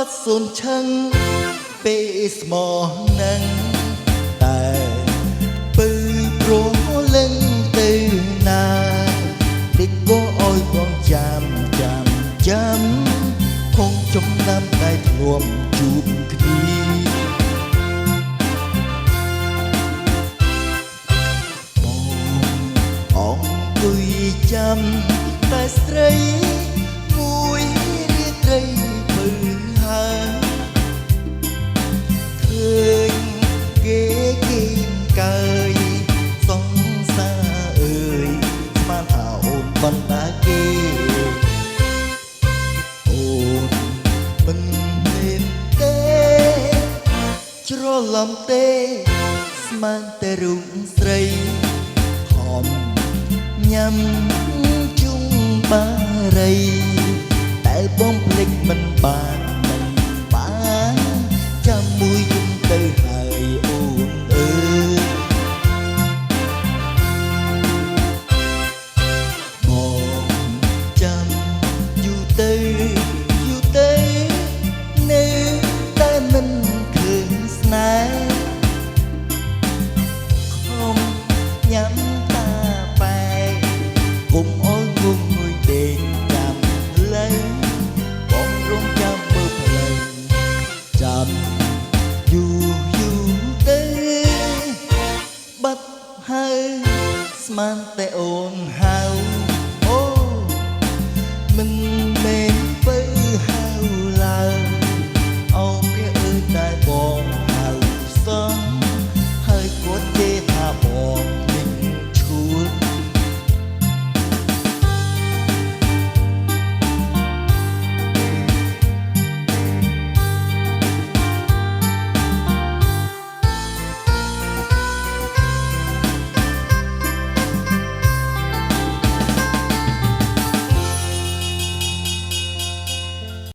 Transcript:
ត់សូនឆឹងពេលស្មោះនឹងតែពើព្រលឹងទៅណាតិចក៏អោយបងចាំคงចំណាំតែធ្លាប់ជួបគ្នាអង្គុយចាំតែស្រីមួយរាត្រីពើហើឃើញគេកើយសង្សារអើយស្មានថាអូនបណ្ដាគេអូនមិនមែនទេច្រឡំទេស្មានតែរូបស្រីខំញ៉ាំជុំបារីតែបងភ្លេចមិនបានចាំមួយយំទៅហើយអូនអើយបងចាំយូរទៅនៅតែមិនឃើញស្នេហ៍ខំញ៉ាំតាបែកុំអោយងុំងុយដេកចាំលេងបងរងចាំមើលផ្លូវចាំយូរទៅបាត់ហើយស្មានតែ